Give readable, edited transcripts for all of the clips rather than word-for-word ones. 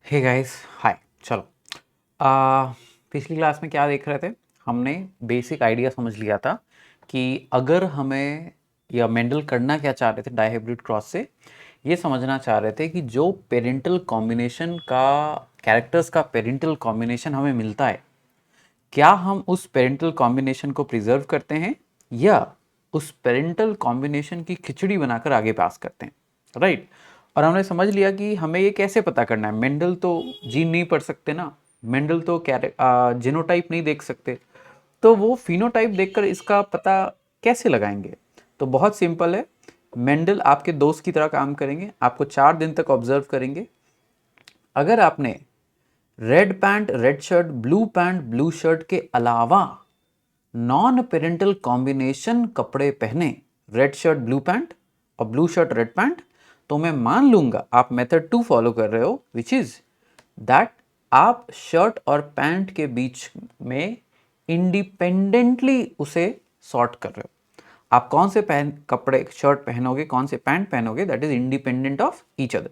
Hey guys hi. चलो आ, पिछली class में क्या देख रहे थे? हमने बेसिक आइडिया समझ लिया था कि अगर हमें या मेंडल करना क्या चाह रहे थे डाइहाइब्रिड क्रॉस से, ये समझना चाह रहे थे कि जो पेरेंटल कॉम्बिनेशन का कैरेक्टर्स का पेरेंटल कॉम्बिनेशन हमें मिलता है, क्या हम उस पेरेंटल कॉम्बिनेशन को प्रिजर्व करते हैं या उस पेरेंटल कॉम्बिनेशन की खिचड़ी बनाकर आगे पास करते हैं, राइट? और हमने समझ लिया कि हमें ये कैसे पता करना है। मेंडल तो जीन नहीं पढ़ सकते ना, मेंडल तो जीनोटाइप नहीं देख सकते, तो वो फिनोटाइप देखकर इसका पता कैसे लगाएंगे? तो बहुत सिंपल है। मेंडल आपके दोस्त की तरह काम करेंगे, आपको 4 दिन तक ऑब्जर्व करेंगे। अगर आपने red pant red shirt, blue pant blue shirt के अलावा नॉन पेरेंटल कॉम्बिनेशन कपड़े पहने, रेड शर्ट ब्लू पैंट और ब्लू शर्ट रेड पैंट, तो मैं मान लूंगा आप मेथड 2 फॉलो कर रहे हो, विच इज दैट आप शर्ट और पैंट के बीच में इंडिपेंडेंटली उसे सॉर्ट कर रहे हो। आप कौन से कपड़े शर्ट पहनोगे, कौन से पैंट पहनोगे, that is independent of each other.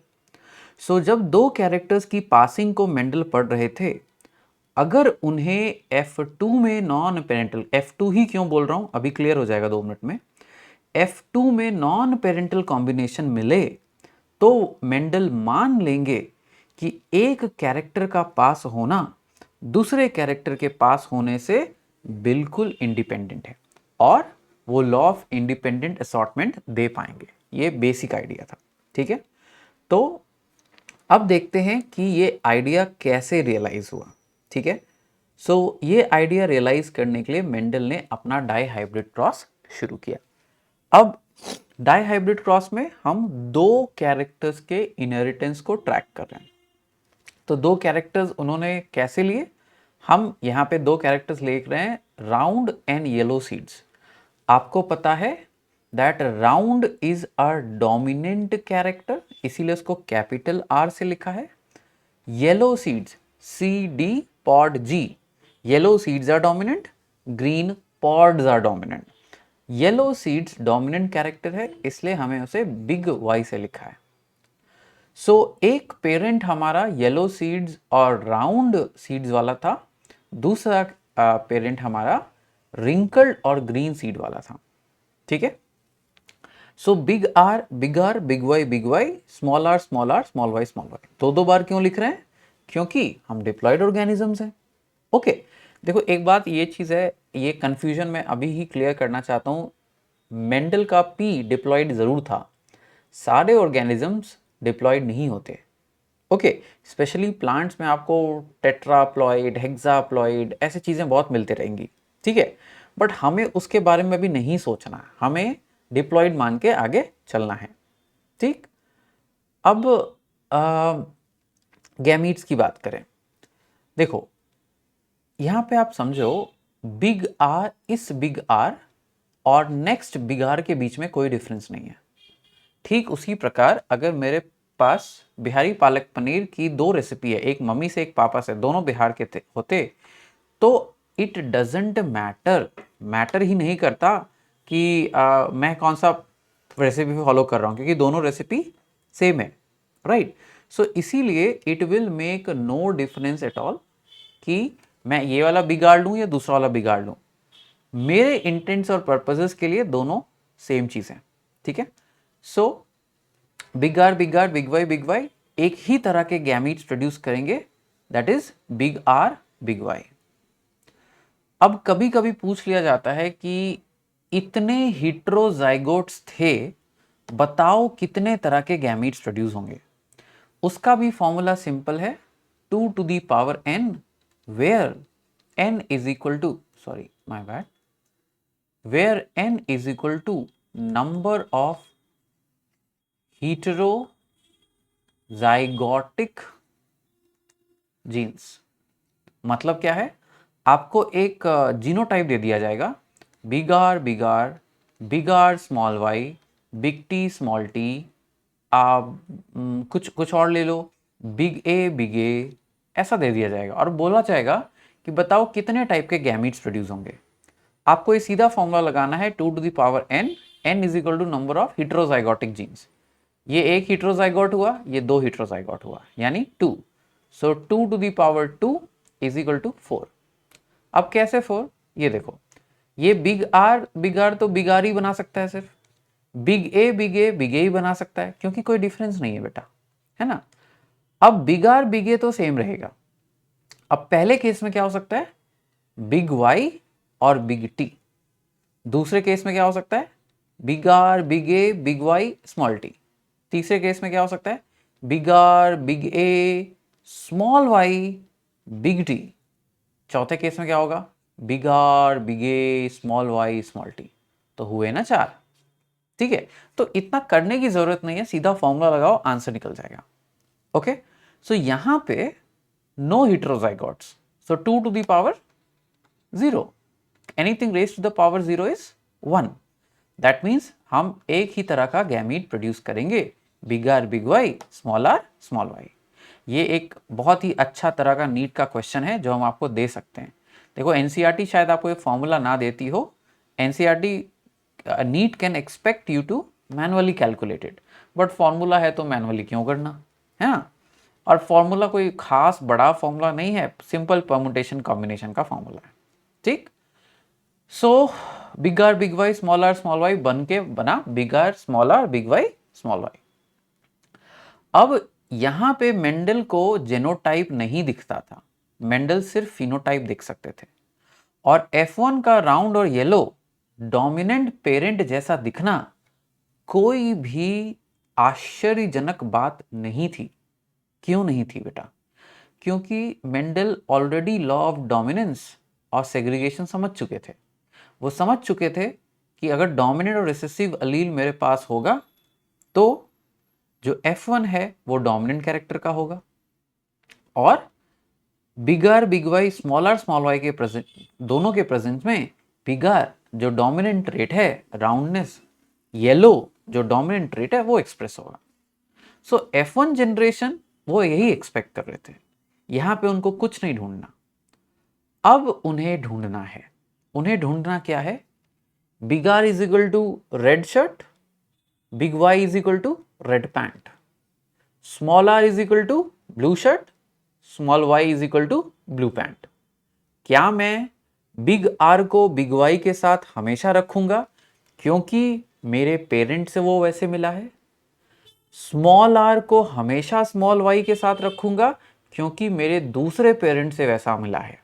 So जब दो कैरेक्टर्स की पासिंग को मेंडल पढ़ रहे थे, अगर उन्हें F2 में नॉन पेरेंटल, F2 ही क्यों बोल रहा हूं अभी क्लियर हो जाएगा 2 मिनट में, F2 में नॉन पेरेंटल कॉम्बिनेशन मिले तो मेंडल मान लेंगे कि एक कैरेक्टर का पास होना दूसरे कैरेक्टर के पास होने से बिल्कुल इंडिपेंडेंट है और वो लॉ ऑफ इंडिपेंडेंट असॉर्टमेंट दे पाएंगे। ये बेसिक आइडिया था, ठीक है? तो अब देखते हैं कि ये आइडिया कैसे रियलाइज हुआ, ठीक है? सो ये आइडिया रियलाइज करने के लिए मेंडल ने अपना डाई हाइब्रिड क्रॉस शुरू किया। अब डाई हाइब्रिड क्रॉस में हम दो कैरेक्टर्स के इनहेरिटेंस को ट्रैक कर रहे हैं। तो दो कैरेक्टर्स उन्होंने कैसे लिए? हम यहाँ पे दो कैरेक्टर्स लिख रहे हैं, राउंड एंड येलो सीड्स। आपको पता है that round is a dominant character, इसीलिए उसको कैपिटल आर से लिखा है। Yellow seeds, C D pod G, yellow seeds are dominant, green pods are dominant. Yellow seeds dominant character है, इसलिए हमें उसे बिग वाई से लिखा है। सो एक पेरेंट हमारा येलो सीड्स और राउंड सीड्स वाला था, दूसरा पेरेंट हमारा रिंकल्ड और ग्रीन सीड वाला था, ठीक है? So big R big Y, small R small Y. दो बार क्यों लिख रहे हैं? क्योंकि हम डिप्लॉयड ऑर्गेनिजम्स हैं। ओके, देखो एक बात ये चीज़ है, ये कंफ्यूजन मैं अभी ही क्लियर करना चाहता हूँ। मेंडल का पी डिप्लॉयड ज़रूर था, सारे ऑर्गेनिजम्स डिप्लॉयड नहीं होते। ओके, स्पेशली प्लांट्स में आपको टेट्राप्लॉइड, हेक्साप्लॉइड ऐसी चीज़ें बहुत मिलते रहेंगी, ठीक है? बट हमें उसके बारे में भी नहीं सोचना है, हमें डिप्लॉयड मान के आगे चलना है, ठीक? अब गैमीट्स की बात करें, देखो यहाँ पे आप समझो, बिग आर, इस बिग आर और नेक्स्ट बिग आर के बीच में कोई डिफरेंस नहीं है। ठीक उसी प्रकार अगर मेरे पास बिहारी पालक पनीर की दो रेसिपी है, एक मम्मी से एक पापा से, दोनों बिहार के होते, तो इट डजेंट मैटर, मैटर ही नहीं करता कि मैं कौन सा रेसिपी फॉलो कर रहा हूँ, क्योंकि दोनों रेसिपी सेम है, राइट? सो इसीलिए it will make no difference at all कि मैं ये वाला बिगाड़ लूँ या दूसरा वाला बिगाड़ लूँ। मेरे इंटेंट्स और पर्पसेस के लिए दोनों सेम चीज़ है, ठीक है? So big R big Y एक ही तरह के गैमीट्स प्रोड्यूस करेंगे, that is big R big Y. अब कभी कभी पूछ लिया जाता है कि इतने हिट्रोजाइगोट्स थे, बताओ कितने तरह के गैमीट्स प्रोड्यूस होंगे? उसका भी फॉर्मूला सिंपल है, 2 to the power n, where n is equal to, sorry my bad, where n is equal to number of heterozygotic genes. मतलब क्या है? आपको एक जीनोटाइप दे दिया जाएगा, big R small Y, big T small T, आप कुछ कुछ और ले लो, बिग ए, ऐसा दे दिया जाएगा और बोला जाएगा कि बताओ कितने टाइप के गैमीट्स प्रोड्यूस होंगे। आपको ये सीधा फॉर्मूला लगाना है, 2 to the power n, n is equal to number of heterozygotic genes. ये एक हिट्रोजाइगोट हुआ, ये दो हिट्रोजाइगोट हुआ, यानी 2। So 2 to the power 2 is equal to 4। अब कैसे 4? ये देखो, ये बिग आर तो बिग आर ही बना सकता है, सिर्फ बिग ए ही बना सकता है, क्योंकि कोई डिफरेंस नहीं है बेटा, है ना। अब बिग ए तो सेम रहेगा। अब पहले केस में क्या हो सकता है? बिग वाई और बिग टी। दूसरे केस में क्या हो सकता है? Big R big A big Y small T. तीसरे केस में क्या हो सकता है? Big R big A small Y big T. चौथे केस में क्या होगा? Big R big A small Y small T. तो हुए ना 4। ठीक है, तो इतना करने की जरूरत नहीं है, सीधा फॉर्मूला लगाओ, आंसर निकल जाएगा। ओके, सो यहां पे no heterozygotes, so 2 to the power 0, anything raised to the power 0 is 1। That means हम एक ही तरह का गैमीट प्रोड्यूस करेंगे, big R big Y small R small Y. ये एक बहुत ही अच्छा तरह का नीट का क्वेश्चन है जो हम आपको दे सकते हैं। देखो एनसीईआरटी शायद आपको ये फॉर्मूला ना देती हो, NCERT NEET can expect you to manually calculated, but formula है तो मैनुअली क्यों करना, है ना। और फॉर्मूला कोई खास बड़ा फॉर्मूला नहीं है, सिंपल परमुटेशन कॉम्बिनेशन का फॉर्मूला है। ठीक, so big R big Y small Y बन के बना big R big Y small Y. अब यहां पे मेंडल को जेनोटाइप नहीं दिखता था, मेंडल सिर्फ फिनोटाइप देख सकते थे। और F1 का राउंड और येलो डोमिनेंट पेरेंट जैसा दिखना कोई भी आश्चर्यजनक बात नहीं थी। क्यों नहीं थी बेटा? क्योंकि Mendel already law of dominance और सेग्रीगेशन समझ चुके थे। वो समझ चुके थे कि अगर डोमिनेंट और रिसेसिव अलील मेरे पास होगा तो जो F1 है वो डोमिनेंट कैरेक्टर का होगा, और big R big Y small Y के प्रेजेंट, दोनों के प्रेजेंस में बिग आर जो डोमिनेंट ट्रेट है राउंडनेस, येलो जो डोमिनेंट ट्रेट है वो एक्सप्रेस होगा। सो F1 जनरेशन वो यही एक्सपेक्ट कर रहे थे, यहां पे उनको कुछ नहीं ढूंढना। अब उन्हें ढूंढना है, उन्हें ढूंढना क्या है? Big R is equal to red shirt, big Y is equal to red pant, small R is equal to blue shirt, small Y is equal to blue pant. क्या मैं बिग आर को बिग वाई के साथ हमेशा रखूंगा क्योंकि मेरे parent से वो वैसे मिला है? स्मॉल आर को हमेशा स्मॉल वाई के साथ रखूंगा क्योंकि मेरे दूसरे पेरेंट से वैसा मिला है?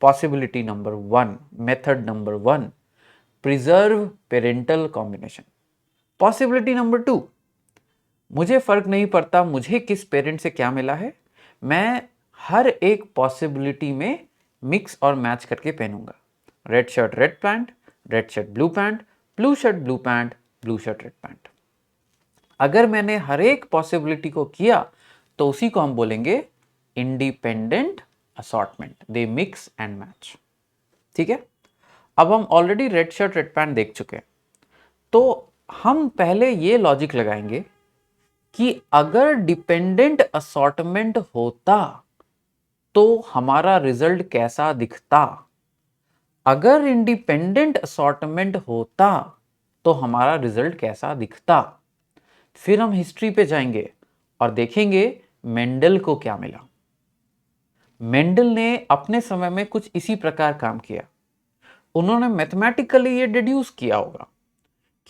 Possibility number 1, method number 1, preserve parental combination. Possibility number 2, मुझे फर्क नहीं पड़ता मुझे किस पेरेंट से क्या मिला है, मैं हर एक पॉसिबिलिटी में मिक्स और मैच करके पहनूंगा। Red shirt red pant, red shirt blue pant, blue shirt blue pant, blue shirt red pant. अगर मैंने हर एक पॉसिबिलिटी को किया तो उसी को हम बोलेंगे independent assortment, they mix and match. ठीक है, अब हम already red shirt red pant देख चुके हैं, तो हम पहले ये लॉजिक लगाएंगे कि अगर डिपेंडेंट असॉर्टमेंट होता तो हमारा रिजल्ट कैसा दिखता। अगर इंडिपेंडेंट असॉर्टमेंट होता तो हमारा रिजल्ट कैसा दिखता। फिर हम हिस्ट्री पे जाएंगे और देखेंगे मेंडल को क्या मिला। मेंडल ने अपने समय में कुछ इसी प्रकार काम किया। उन्होंने मैथमेटिकली ये डिड्यूस किया होगा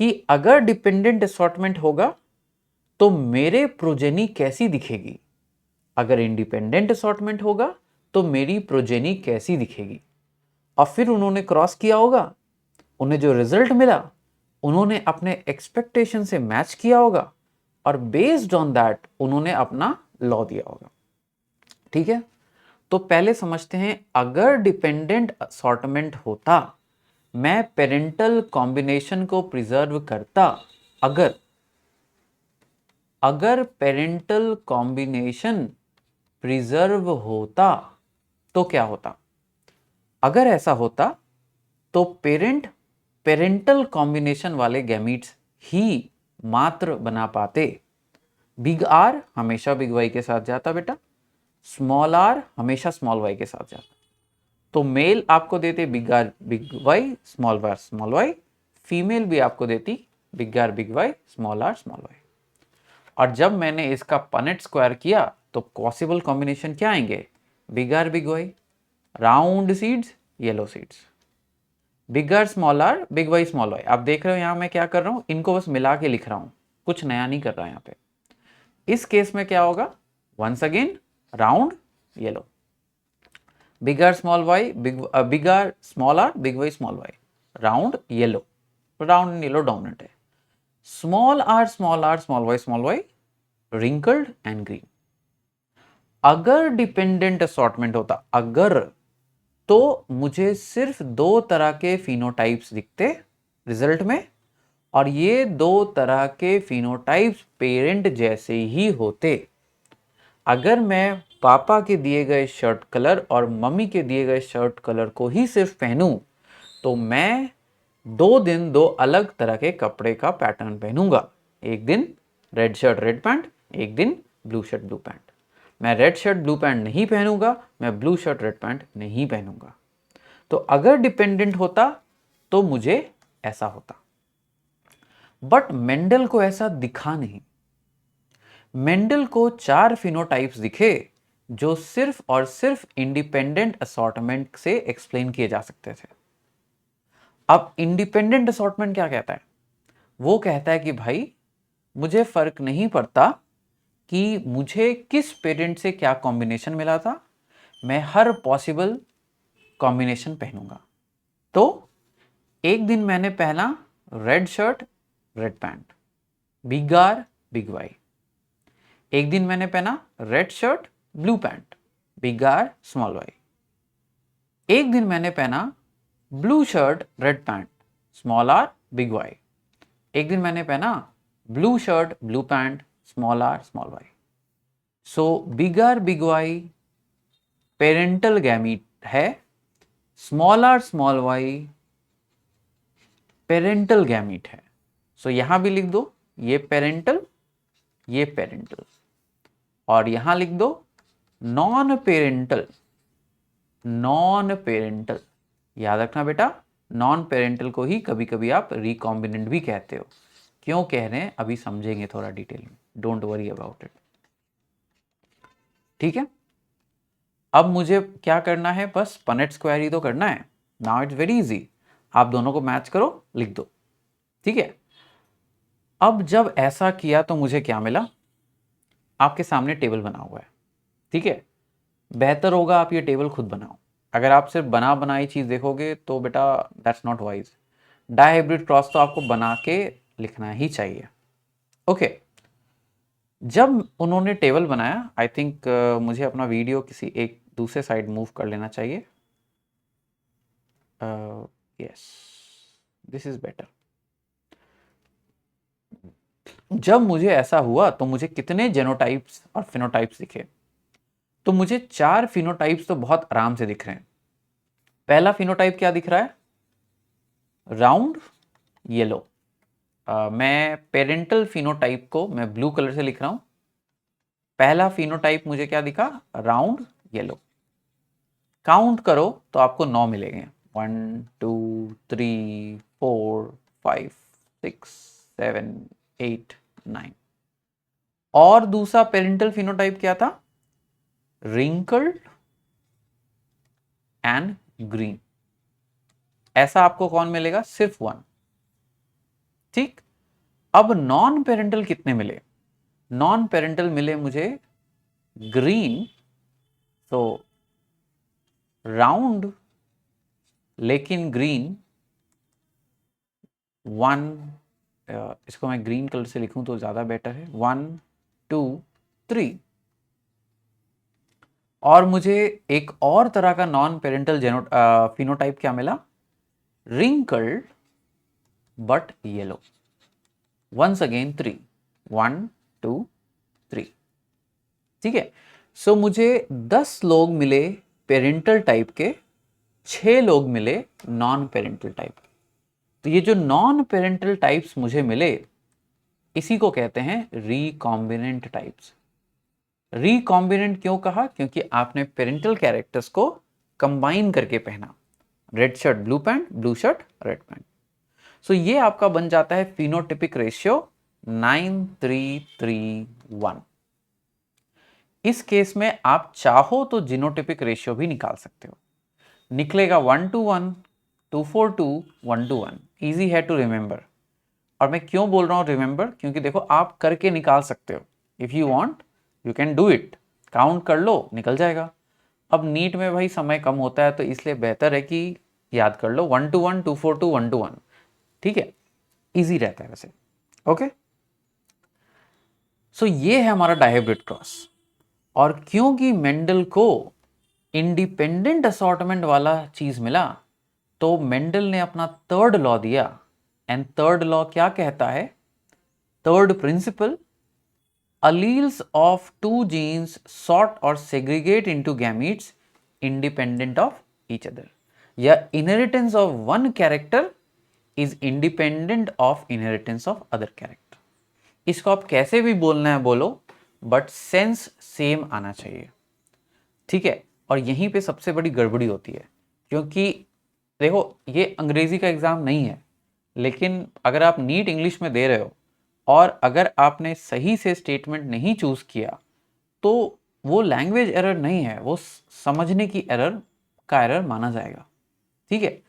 कि अगर डिपेंडेंट असॉर्टमेंट होगा तो मेरे प्रोजेनी कैसी दिखेगी, अगर इंडिपेंडेंट असॉर्टमेंट होगा तो मेरी प्रोजेनी कैसी दिखेगी। और फिर उन्होंने क्रॉस किया होगा, उन्हें जो रिजल्ट मिला उन्होंने अपने एक्सपेक्टेशन से मैच किया होगा, और बेस्ड ऑन दैट उन्होंने अपना लॉ दिया होगा। ठीक है, तो पहले समझते हैं, अगर डिपेंडेंट असॉर्टमेंट होता, मैं पेरेंटल कॉम्बिनेशन को प्रिजर्व करता। अगर पेरेंटल कॉम्बिनेशन प्रिजर्व होता तो क्या होता? अगर ऐसा होता तो पेरेंटल कॉम्बिनेशन वाले गैमीट्स ही मात्र बना पाते। बिग आर हमेशा बिग वाई के साथ जाता बेटा, स्मॉल आर हमेशा स्मॉल वाई के साथ जाता। तो मेल आपको देते big R big Y small Y, female भी आपको देती big R big Y small R small Y. और जब मैंने इसका पनेट स्क्वायर किया तो पॉसिबल कॉम्बिनेशन क्या आएंगे? Big R big Y, round seeds, yellow seeds. Big R small R, big Y small Y. आप देख रहे हो यहाँ मैं क्या कर रहा हूँ, इनको बस मिला के लिख रहा हूँ, कुछ नया नहीं कर रहा यहाँ पे। इस केस में क्या होगा? Once again round yellow, big R small Y, big R small R, big Y small Y, round yellow, round and yellow dominant है। Small R small Y wrinkled and green. अगर डिपेंडेंट असॉर्टमेंट होता, अगर, तो मुझे सिर्फ दो तरह के फिनोटाइप्स दिखते रिजल्ट में, और ये दो तरह के फिनोटाइप्स पेरेंट जैसे ही होते। अगर मैं पापा के दिए गए शर्ट कलर और मम्मी के दिए गए शर्ट कलर को ही सिर्फ पहनूं, तो मैं 2 दिन 2 अलग तरह के कपड़े का पैटर्न पहनूंगा। एक दिन रेड शर्ट रेड पैंट, एक दिन ब्लू शर्ट ब्लू पैंट। मैं रेड शर्ट ब्लू पैंट नहीं पहनूंगा, मैं ब्लू शर्ट रेड पैंट नहीं पहनूंगा। तो अगर डिपेंडेंट होता तो मुझे ऐसा होता, बट मेंडल को ऐसा दिखा नहीं। मेंडल को 4 फिनोटाइप्स दिखे जो सिर्फ और सिर्फ इंडिपेंडेंट असॉर्टमेंट से एक्सप्लेन किए जा सकते थे। अब इंडिपेंडेंट असॉर्टमेंट क्या कहता है? वो कहता है कि भाई मुझे फर्क नहीं पड़ता कि मुझे किस पेरेंट से क्या कॉम्बिनेशन मिला था, मैं हर पॉसिबल कॉम्बिनेशन पहनूंगा। तो एक दिन मैंने पहना red shirt red pant, big R big Y. एक दिन मैंने पहना red shirt blue pant, big R small Y. एक दिन मैंने पहना blue shirt red pant, small R big Y. एक दिन मैंने पहना blue shirt blue pant, small R small Y. So big R big Y parental gamete है, small R small Y parental gamete है। सो यहां भी लिख दो ये पेरेंटल, ये पेरेंटल, और यहां लिख दो नॉन पेरेंटल, नॉन पेरेंटल। याद रखना बेटा, नॉन पेरेंटल को ही कभी कभी आप रिकॉम्बिनेंट भी कहते हो। क्यों कह रहे हैं अभी समझेंगे थोड़ा डिटेल में, डोंट वरी अबाउट इट। ठीक है, अब मुझे क्या करना है, बस पनेट स्क्वायर ही तो करना है। नाउ इट्स वेरी इजी, आप दोनों को मैच करो, लिख दो। ठीक है, अब जब ऐसा किया तो मुझे क्या मिला? आपके सामने टेबल बना हुआ है। ठीक है, बेहतर होगा आप ये टेबल खुद बनाओ। अगर आप सिर्फ बना बनाई चीज देखोगे तो बेटा that's not wise. Dihybrid cross तो आपको बना के लिखना ही चाहिए। ओके, जब उन्होंने टेबल बनाया, आई थिंक मुझे अपना वीडियो किसी एक दूसरे साइड मूव कर लेना चाहिए। Yes, this is better. जब मुझे ऐसा हुआ तो मुझे कितने जेनोटाइप्स और फिनोटाइप्स दिखे? तो मुझे 4 फिनोटाइप्स तो बहुत आराम से दिख रहे हैं। पहला फिनोटाइप क्या दिख रहा है? Round yellow. मैं पेरेंटल फिनोटाइप को मैं ब्लू कलर से लिख रहा हूं। पहला फिनोटाइप मुझे क्या दिखा? Round yellow. काउंट करो तो आपको 9 मिलेंगे। 1 2 3 4 5 6 7 8 9। और दूसरा पेरेंटल फिनोटाइप क्या था? Wrinkled and green. ऐसा आपको कौन मिलेगा? सिर्फ 1। ठीक, अब नॉन पेरेंटल कितने मिले? नॉन पेरेंटल मिले मुझे ग्रीन, तो राउंड लेकिन ग्रीन 1, इसको मैं ग्रीन कलर से लिखूं तो ज्यादा बेटर है। 1 2 3। और मुझे एक और तरह का नॉन पेरेंटल फिनोटाइप क्या मिला? Wrinkled but yellow. Once again 3, 1 2 3। ठीक है, सो मुझे 10 लोग मिले पेरेंटल टाइप के, 6 लोग मिले नॉन पेरेंटल टाइप के। तो ये जो नॉन पेरेंटल टाइप्स मुझे मिले, इसी को कहते हैं रिकॉम्बिनेंट टाइप्स। रिकॉम्बिनेंट क्यों कहा? क्योंकि आपने पेरेंटल कैरेक्टर्स को कंबाइन करके पहना। Red shirt blue pant, blue shirt red pant. So ये आपका बन जाता है फिनोटिपिक रेशियो 9 3 3 1। इस केस में आप चाहो तो जीनोटिपिक रेशियो भी निकाल सकते हो, निकलेगा 1:1, 2:2, 1:1। ईजी है टू रिमेंबर। और मैं क्यों बोल रहा हूँ रिमेंबर, क्योंकि देखो आप करके निकाल सकते हो। If you want you can do it, count कर लो, निकल जाएगा। अब नीट में भाई समय कम होता है, तो इसलिए बेहतर है कि याद कर लो 1:1, 2:2, 1:1। ठीक है, इजी रहता है वैसे। ओके, सो ये है हमारा डायहाइब्रिड क्रॉस। और क्योंकि मेंडल को इंडिपेंडेंट असॉर्टमेंट वाला चीज मिला, तो मेंडल ने अपना थर्ड लॉ दिया। एंड थर्ड लॉ क्या कहता है? Third principal, alleles of two genes sort or segregate into gametes independent of each other, या inheritance of one character is independent of inheritance of other character। इसको आप कैसे भी बोलना है बोलो, बट सेंस सेम आना चाहिए। ठीक है, और यहीं पे सबसे बड़ी गड़बड़ी होती है, क्योंकि देखो ये अंग्रेजी का एग्जाम नहीं है, लेकिन अगर आप नीट इंग्लिश में दे रहे हो और अगर आपने सही से स्टेटमेंट नहीं चूज किया, तो वो लैंग्वेज एरर नहीं है, वो समझने की एरर का एरर माना जाएगा। ठीक है,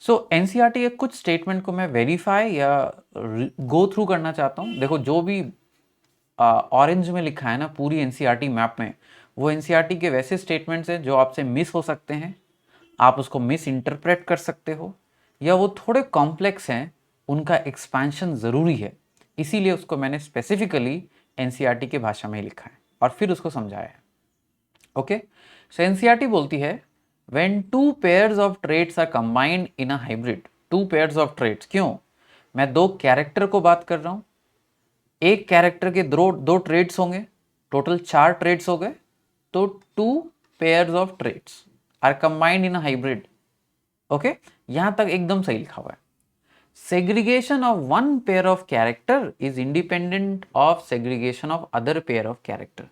सो एनसीईआरटी के कुछ स्टेटमेंट को मैं वेरीफाई या गो थ्रू करना चाहता हूँ। देखो जो भी ऑरेंज में लिखा है ना पूरी एनसीईआरटी मैप में, वो एनसीईआरटी के वैसे स्टेटमेंट्स हैं जो आपसे मिस हो सकते हैं, आप उसको मिस इंटरप्रेट कर सकते हो, या वो थोड़े कॉम्प्लेक्स हैं, उनका एक्सपेंशन ज़रूरी है। इसीलिए उसको मैंने स्पेसिफिकली एनसीईआरटी की भाषा में ही लिखा है और फिर उसको समझाया है। ओके, सो एनसीईआरटी बोलती है when two pairs of traits are combined in a hybrid. Two pairs of traits क्यों? मैं दो कैरेक्टर को बात कर रहा हूं, एक कैरेक्टर के दो दो ट्रेड्स होंगे, टोटल 4 ट्रेड्स हो गए, तो 2 pairs of traits are combined in a hybrid. Okay, यहां तक एकदम सही लिखा हुआ है। Segregation of one pair of character is independent of segregation of other pair of character.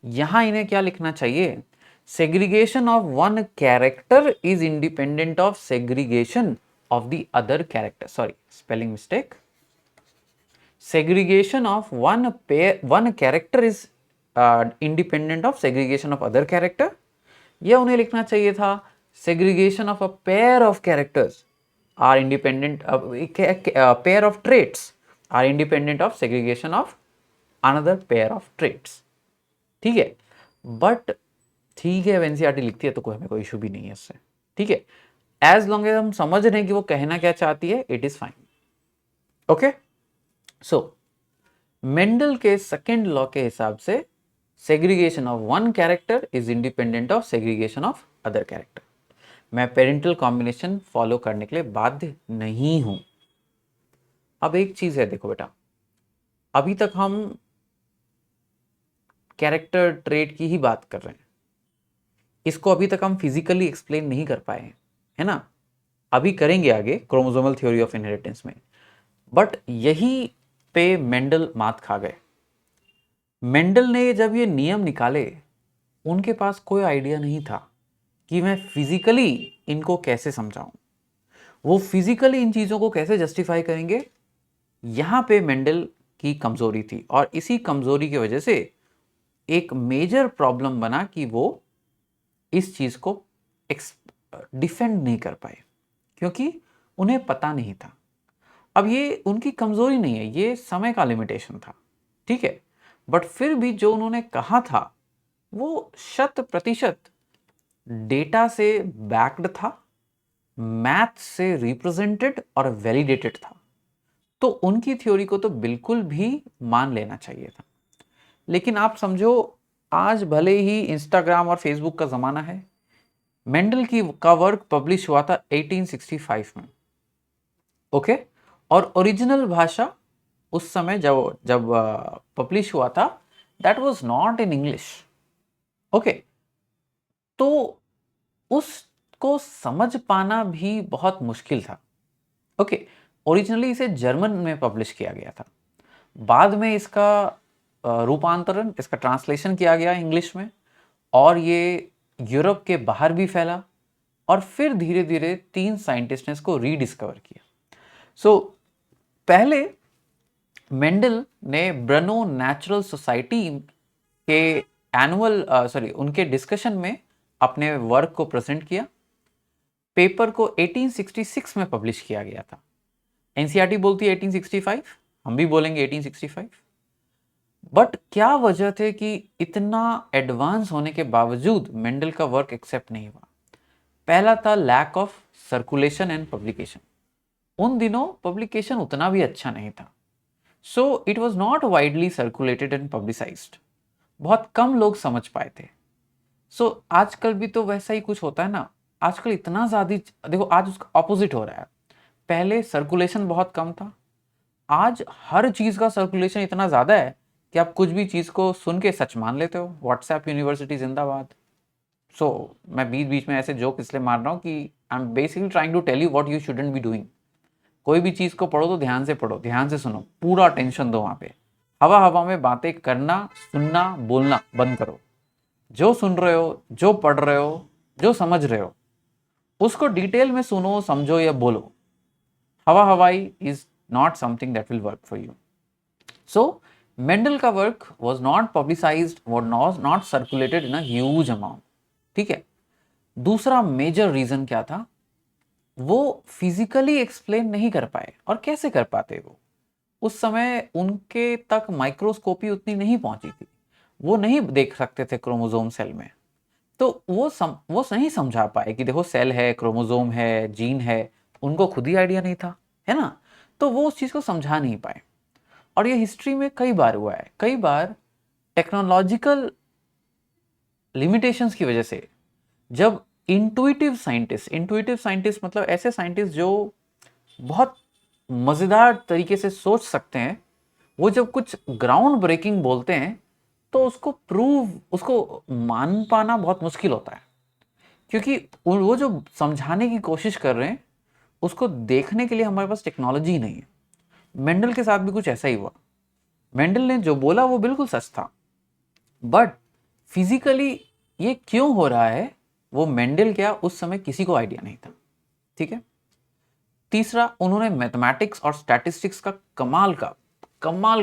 यहां इन्हें क्या लिखना चाहिए? Segregation of one character is independent of segregation of the other character. Sorry, spelling mistake. segregation of one character is independent of segregation of other character, या उन्हें लिखना चाहिए था segregation of a pair of characters are independent of pair of traits are independent of segregation of another pair of traits। ठीक है, but ठीक है NCERT लिखती है तो कोई हमें कोई इशू भी नहीं है इससे। ठीक है, एज लॉन्ग एज हम समझ रहे हैं कि वो कहना क्या चाहती है, it is fine. Okay, so Mendel के सेकेंड लॉ के हिसाब से segregation of one character is independent of segregation of other character. मैं पेरेंटल कॉम्बिनेशन फॉलो करने के लिए बाध्य नहीं हूं। अब एक चीज है, देखो बेटा, अभी तक हम कैरेक्टर ट्रेट की ही बात कर रहे हैं, इसको अभी तक हम फिजिकली एक्सप्लेन नहीं कर पाए हैं, है ना? अभी करेंगे आगे क्रोमोसोमल थ्योरी ऑफ इनहेरिटेंस में। बट यही पे मेंडल मात खा गए। मेंडल ने जब ये नियम निकाले, उनके पास कोई आइडिया नहीं था कि मैं फिजिकली इनको कैसे समझाऊं, वो फिजिकली इन चीजों को कैसे जस्टिफाई करेंगे। यहां पे मेंडल की कमजोरी थी, और इसी कमजोरी की वजह से एक मेजर प्रॉब्लम बना कि वो इस चीज को डिफेंड नहीं कर पाए, क्योंकि उन्हें पता नहीं था। अब ये उनकी कमजोरी नहीं है, ये समय का लिमिटेशन था। ठीक है, बट फिर भी जो उन्होंने कहा था वो 100% डेटा से बैक्ड था, मैथ से रिप्रेजेंटेड और वैलिडेटेड था, तो उनकी थ्योरी को तो बिल्कुल भी मान लेना चाहिए था। लेकिन आप समझो, आज भले ही इंस्टाग्राम और फेसबुक का जमाना है, मेंडल का वर्क पब्लिश हुआ था 1865 में। ओके, और ओरिजिनल भाषा उस समय जब जब पब्लिश हुआ था, that was not in English. Okay, तो उसको समझ पाना भी बहुत मुश्किल था। ओके, ओरिजिनली इसे जर्मन में पब्लिश किया गया था, बाद में इसका रूपांतरण, इसका ट्रांसलेशन किया गया इंग्लिश में, और ये यूरोप के बाहर भी फैला, और फिर धीरे धीरे 3 साइंटिस्ट ने इसको रीडिस्कवर किया। सो पहले मेंडल ने ब्रनो नेचुरल सोसाइटी के उनके डिस्कशन में अपने वर्क को प्रेजेंट किया। पेपर को 1866 में पब्लिश किया गया था। एनसीईआरटी बोलती है 1865, हम भी बोलेंगे 1865। बट क्या वजह थे कि इतना एडवांस होने के बावजूद मेंडल का वर्क एक्सेप्ट नहीं हुआ? पहला था lack of circulation and publication. उन दिनों पब्लिकेशन उतना भी अच्छा नहीं था, so it was not widely circulated and publicised. बहुत कम लोग समझ पाए थे। सो आजकल भी तो वैसा ही कुछ होता है ना। आजकल इतना ज़्यादा, देखो आज उसका ऑपोजिट हो रहा है। पहले सर्कुलेशन बहुत कम था, आज हर चीज़ का सर्कुलेशन इतना ज़्यादा है कि आप कुछ भी चीज़ को सुन के सच मान लेते हो। व्हाट्सएप यूनिवर्सिटी जिंदाबाद। मैं बीच बीच में ऐसे जोक इसलिए मार रहा हूँ कि I am basically trying to tell you what you shouldn't be doing. कोई भी चीज़ को पढ़ो तो ध्यान से पढ़ो, ध्यान से सुनो, पूरा अटेंशन दो। वहाँ पे हवा हवा में बातें करना, सुनना, बोलना बंद करो। जो सुन रहे हो, जो पढ़ रहे हो, जो समझ रहे हो, उसको डिटेल में सुनो, समझो या बोलो। हवा हवाई is not something that will work for you. So Mendel का work was not publicised, was not circulated in a huge amount. ठीक है। दूसरा मेजर रीजन क्या था? वो फिजिकली एक्सप्लेन नहीं कर पाए। और कैसे कर पाते वो? उस समय उनके तक माइक्रोस्कोपी उतनी नहीं पहुंची थी, वो नहीं देख सकते थे क्रोमोसोम सेल में। तो वो नहीं समझा पाए कि देखो सेल है, क्रोमोसोम है, जीन है। उनको खुद ही आइडिया नहीं था, है ना। तो वो उस चीज को समझा नहीं पाए। और ये हिस्ट्री में कई बार हुआ है। कई बार टेक्नोलॉजिकल लिमिटेशंस की वजह से जब इंट्यूटिव साइंटिस्ट मतलब ऐसे साइंटिस्ट जो बहुत मजेदार तरीके से सोच सकते हैं, वो जब कुछ ग्राउंड ब्रेकिंग बोलते हैं तो उसको मान पाना बहुत मुश्किल होता है। क्योंकि वो जो समझाने की कोशिश कर रहे हैं उसको देखने के लिए हमारे पास टेक्नोलॉजी नहीं है। मेंडल के साथ भी कुछ ऐसा ही हुआ। मेंडल ने जो बोला वो बिल्कुल सच था, बट फिजिकली ये क्यों हो रहा है वो मेंडल क्या उस समय किसी को आइडिया नहीं था। ठीक है। तीसरा, उन्होंने मैथमेटिक्स और स्टैटिस्टिक्स का कमाल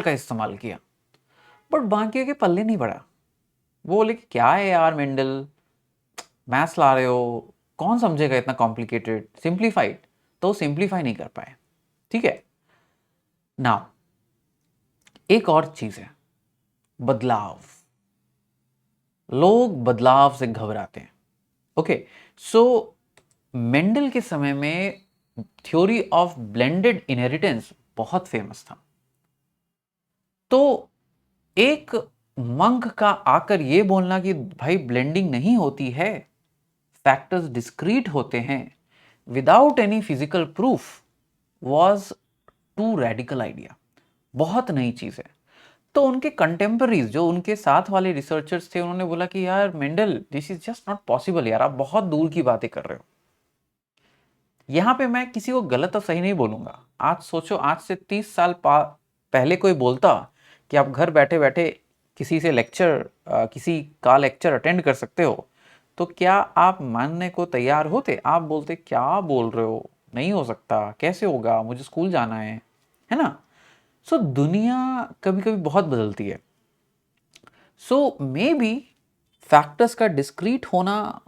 का इस्तेमाल किया, बट बाकी के पल्ले नहीं पड़ा। वो बोले कि क्या है यार मेंडल, मैथ्स ला रहे हो, कौन समझेगा इतना कॉम्प्लिकेटेड, सिंप्लीफाइड। तो सिंप्लीफाई नहीं कर पाए। ठीक है ना। एक और चीज है, बदलाव। लोग बदलाव से घबराते हैं। ओके। सो मेंडल के समय में थ्योरी ऑफ ब्लेंडेड इनहेरिटेंस बहुत फेमस था। तो एक मंक का आकर यह बोलना कि भाई ब्लेंडिंग नहीं होती है, फैक्टर्स डिस्क्रीट होते हैं, without any physical proof, was too radical idea. बहुत नई चीज है। तो उनके कंटेम्पररीज जो उनके साथ वाले रिसर्चर्स थे, उन्होंने बोला कि यार Mendel, this is just not possible यार, आप बहुत दूर की बातें कर रहे हो। यहां पे मैं किसी को गलत और सही नहीं बोलूंगा। आज सोचो, आज से 30 साल पहले कोई बोलता कि आप घर बैठे बैठे किसी का लेक्चर अटेंड कर सकते हो, तो क्या आप मानने को तैयार होते? आप बोलते क्या बोल रहे हो, नहीं हो सकता, कैसे होगा, मुझे स्कूल जाना है ना। सो दुनिया कभी कभी बहुत बदलती है। सो मे बी फैक्टर्स का डिस्क्रीट होना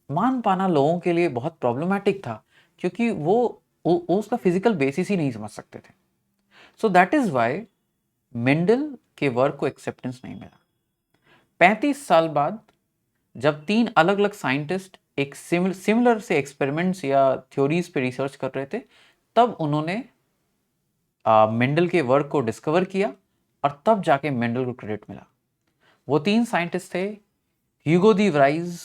मान पाना लोगों के लिए बहुत प्रॉब्लमेटिक था, क्योंकि वो उसका फिजिकल बेसिस ही नहीं समझ सकते थे। So that is why Mendel के वर्क को एक्सेप्टेंस नहीं मिला। 35 साल बाद जब 3 अलग अलग साइंटिस्ट एक सिमिलर से एक्सपेरिमेंट्स या थ्योरीज पे रिसर्च कर रहे थे, तब उन्होंने मेंडल के वर्क को डिस्कवर किया और तब जाके मेंडल को क्रेडिट मिला। वो 3 साइंटिस्ट थे, ह्यूगो दी व्राइज,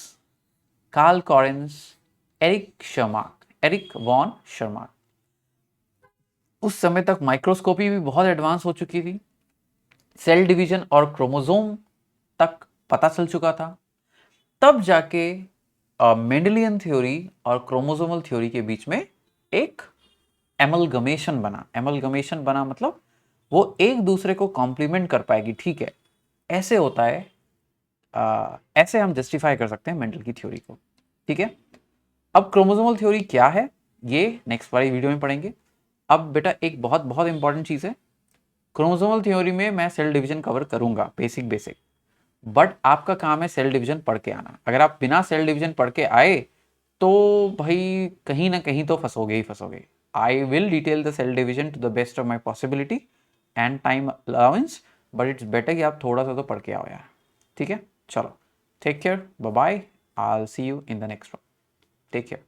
कार्ल कॉरेंस, एरिक वॉन शर्माक। उस समय तक माइक्रोस्कोपी भी बहुत एडवांस हो चुकी थी, सेल डिवीजन और क्रोमोसोम तक पता चल चुका था। तब जाके मेंडलियन थ्योरी और क्रोमोसोमल थ्योरी के बीच में एक एमलगमेशन बना मतलब वो एक दूसरे को कॉम्प्लीमेंट कर पाएगी। ठीक है, ऐसे होता है, ऐसे हम जस्टिफाई कर सकते हैं मेंडल की थ्योरी को। ठीक है। अब क्रोमोसोमल थ्योरी क्या है ये नेक्स्ट वाली वीडियो में पढ़ेंगे। अब बेटा एक बहुत बहुत इंपॉर्टेंट चीज है, क्रोमोसोमल थ्योरी में मैं सेल डिवीजन कवर करूंगा, बेसिक। बट आपका काम है सेल डिवीजन पढ़ के आना। अगर आप बिना सेल डिवीजन पढ़ के आए तो भाई कहीं ना कहीं तो फंसोगे ही फंसोगे। I will detail the cell division to the best of my possibility and time allowance, but it's better कि आप थोड़ा सा तो पढ़ के आओ यार। ठीक है, चलो, take care, bye bye, I will see you in the next one, take care.